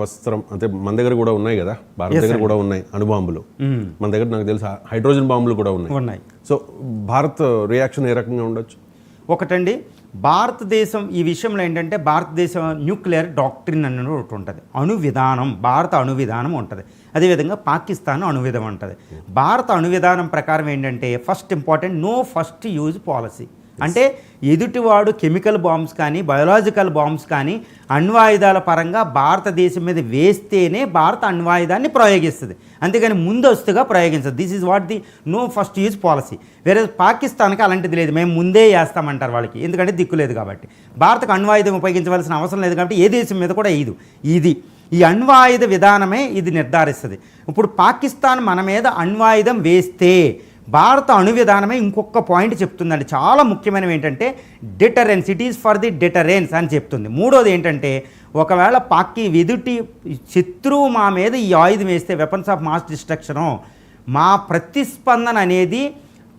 వస్త్రం అంటే మన దగ్గర కూడా ఉన్నాయి కదా, భారత్ దగ్గర కూడా ఉన్నాయి అణుబాంబులు. మన దగ్గర నాకు తెలుసు హైడ్రోజన్ బాంబులు కూడా ఉన్నాయి. సో భారత్ రియాక్షన్ ఏ రకంగా ఉండొచ్చు? ఒకటండి, భారతదేశం ఈ విషయంలో ఏంటంటే భారతదేశం న్యూక్లియర్ డాక్ట్రిన్ అనేది ఒకటి ఉంటుంది, అణు విధానం, భారత అణు విధానం ఉంటుంది. అదేవిధంగా పాకిస్తాన్ అణు విధానం ఉంటుంది. భారత అణు విధానం ప్రకారం ఏంటంటే first important no first use policy. అంటే ఎదుటివాడు కెమికల్ బాంబ్స్ కానీ బయోలాజికల్ బాంబ్స్ కానీ అణ్వాయుధాల పరంగా భారతదేశం మీద వేస్తేనే భారత అణ్వాయుధాన్ని ప్రయోగిస్తుంది, అంతేగాని ముందస్తుగా ప్రయోగించదు. This is what the no first use policy. వేరే పాకిస్తాన్కి అలాంటిది లేదు, మేము ముందే వేస్తామంటారు వాళ్ళకి, ఎందుకంటే దిక్కు లేదు కాబట్టి. భారతకు అణ్వాయుధం ఉపయోగించవలసిన అవసరం లేదు కాబట్టి ఏ దేశం మీద కూడా ఇది ఈ అణ్వాయుధ విధానమే ఇది నిర్ధారిస్తుంది. ఇప్పుడు పాకిస్తాన్ మన మీద అణ్వాయుధం వేస్తే భారత అణు విధానమే ఇంకొక పాయింట్ చెప్తుందండి, చాలా ముఖ్యమైనవి ఏంటంటే deterrence, it is for the deterrence అని చెప్తుంది. మూడోది ఏంటంటే ఒకవేళ ఎదుటి శత్రువు మా మీద ఈ ఆయుధం వేస్తే వెపన్స్ ఆఫ్ మాస్ డిస్ట్రక్షను, మా ప్రతిస్పందన అనేది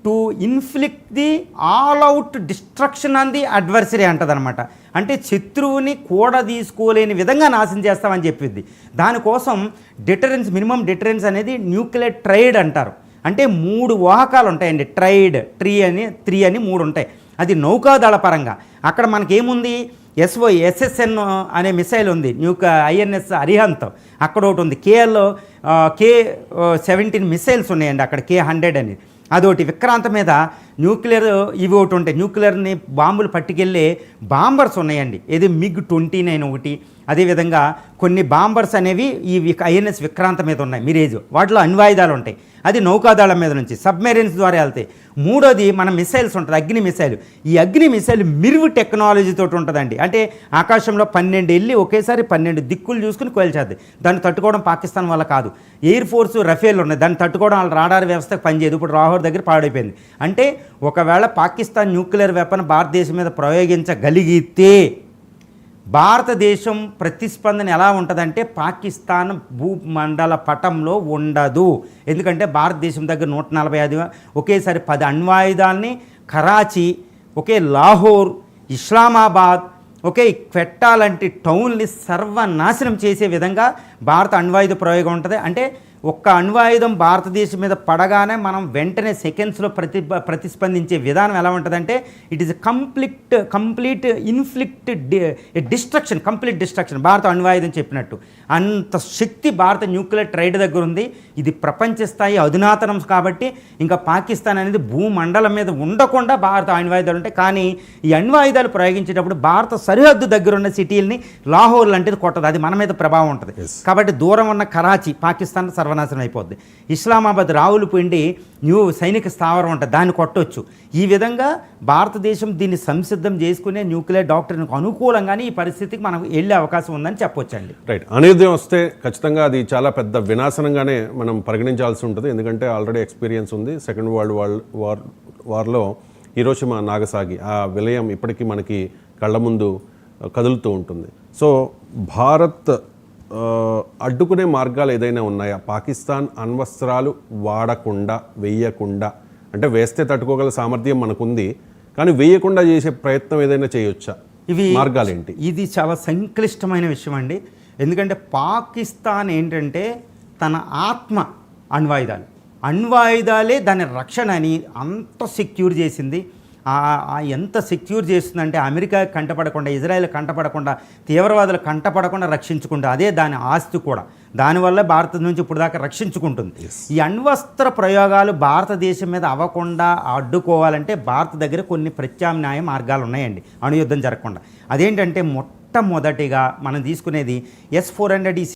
to inflict the all out destruction on the adversary అంటదనమాట. అంటే శత్రువుని కూడా తీసుకోలేని విధంగా నాశనం చేస్తామని చెప్పింది. దానికోసం డిటరెన్స్, మినిమం డిటరెన్స్ అనేది న్యూక్లియర్ ట్రైడ్ అంటారు. అంటే 3 వాహకాలు ఉంటాయండి, త్రీ అని 3 ఉంటాయి. అది నౌకాదళ పరంగా అక్కడ మనకేముంది, SSN అనే మిసైల్ ఉంది, INS అరిహంత్ అక్కడ ఒకటి ఉంది, K-17 మిసైల్స్ ఉన్నాయండి అక్కడ, K-100 అని అదొకటి. విక్రాంత మీద న్యూక్లియర్ ఇవి ఒకటి ఉంటాయి, న్యూక్లియర్ని బాంబులు పట్టుకెళ్ళే బాంబర్స్ ఉన్నాయండి, ఇది MiG-29 ఒకటి. అదేవిధంగా కొన్ని బాంబర్స్ అనేవి ఈ INS విక్రాంత మీద ఉన్నాయి, మిరేజ్, వాటిలో అణ్వాయుధాలు ఉంటాయి, అది నౌకాదళం మీద నుంచి సబ్మెరీన్స్ ద్వారా వెళ్తాయి. మూడోది మన మిసైల్స్ ఉంటుంది, అగ్ని మిసైల్. ఈ అగ్ని మిసైల్ మిర్వ్ టెక్నాలజీతో ఉంటుందండి, అంటే ఆకాశంలో 12 వెళ్ళి ఒకేసారి 12 దిక్కులు చూసుకుని కోల్చేద్ది. దాన్ని తట్టుకోవడం పాకిస్తాన్ వల్ల కాదు. ఎయిర్ ఫోర్స్ రఫేల్ ఉన్నాయి, దాన్ని తట్టుకోవడం వాళ్ళ రాడార్ వ్యవస్థకు పనిచేయదు. ఇప్పుడు లాహోర్ దగ్గర పాడైపోయింది. అంటే ఒకవేళ పాకిస్తాన్ న్యూక్లియర్ వెపన్ భారతదేశం మీద ప్రయోగించగలిగితే భారతదేశం ప్రతిస్పందన ఎలా ఉంటుందంటే పాకిస్తాన్ భూమండల పటంలో ఉండదు. ఎందుకంటే భారతదేశం దగ్గర 145 ఒకేసారి 10 అణ్వాయుధాలని కరాచీ, లాహోర్, ఇస్లామాబాద్, క్వెట్టా లాంటి టౌన్ని సర్వనాశనం చేసే విధంగా భారత అణ్వాయుధ ప్రయోగం ఉంటుంది. అంటే ఒక్క అణ్వాయుధం భారతదేశం మీద పడగానే మనం వెంటనే సెకండ్స్లో ప్రతిస్పందించే విధానం ఎలా ఉంటుందంటే it is complete inflict destruction, complete destruction. భారత అణ్వాయుధం చెప్పినట్టు అంత శక్తి భారత న్యూక్లియర్ ట్రైడ్ దగ్గర ఉంది. ఇది ప్రపంచ స్థాయి అధునాతనం కాబట్టి ఇంకా పాకిస్తాన్ అనేది భూమండలం మీద ఉండకుండా భారత అణ్వాయుధాలు ఉంటాయి. కానీ ఈ అణ్వాయుధాలు ప్రయోగించేటప్పుడు భారత సరిహద్దు దగ్గర ఉన్న సిటీలని లాహోర్ లాంటిది కొట్టదు, అది మన మీద ప్రభావం ఉంటుంది. కాబట్టి దూరం ఉన్న కరాచీ పాకిస్తాన్ సర్వనాశనం అయిపోద్ది. ఇస్లామాబాద్ రావులపిండి సైనిక స్థావరం ఉంటుంది, దాన్ని కొట్టవచ్చు. ఈ విధంగా భారతదేశం దీన్ని సంసిద్ధం చేసుకునే న్యూక్లియర్ డాక్టర్కి అనుకూలంగానే ఈ పరిస్థితికి మనం వెళ్ళే అవకాశం ఉందని చెప్పొచ్చండి. రైట్, అనిర్దయం వస్తే ఖచ్చితంగా అది చాలా పెద్ద వినాశనంగానే మనం పరిగణించాల్సి ఉంటుంది. ఎందుకంటే ఆల్రెడీ ఎక్స్పీరియన్స్ ఉంది. సెకండ్ వరల్డ్ వార్లో హిరోషిమా నాగసాకి ఆ విలయం ఇప్పటికీ మనకి కళ్ళ ముందు కదులుతూ ఉంటుంది. సో భారత్ అడ్డుకునే మార్గాలు ఏదైనా ఉన్నాయా? పాకిస్తాన్ అణ్వస్త్రాలు వాడకుండా, వేయకుండా, అంటే వేస్తే తట్టుకోగల సామర్థ్యం మనకుంది, కానీ వేయకుండా చేసే ప్రయత్నం ఏదైనా చేయొచ్చా? ఇవి మార్గాలు ఏంటి? ఇది చాలా సంక్లిష్టమైన విషయం అండి. ఎందుకంటే పాకిస్తాన్ ఏంటంటే తన ఆత్మ అణ్వాయుధాలే దాని రక్షణ అని అంత సెక్యూర్ చేసింది. ఎంత సెక్యూర్ చేస్తుందంటే అమెరికా కంటపడకుండా, ఇజ్రాయెల్ కంటపడకుండా, తీవ్రవాదులు కంటపడకుండా రక్షించుకుంటుంది. అదే దాని ఆస్తి కూడా. దానివల్ల భారత నుంచి ఇప్పుడు దాకా రక్షించుకుంటుంది. ఈ అణ్వస్త్ర ప్రయోగాలు భారతదేశం మీద అవ్వకుండా అడ్డుకోవాలంటే భారత దగ్గర కొన్ని ప్రత్యామ్నాయ మార్గాలు ఉన్నాయండి అణుయుద్ధం జరగకుండా. అదేంటంటే మొట్టమొదటిగా మనం తీసుకునేది S-400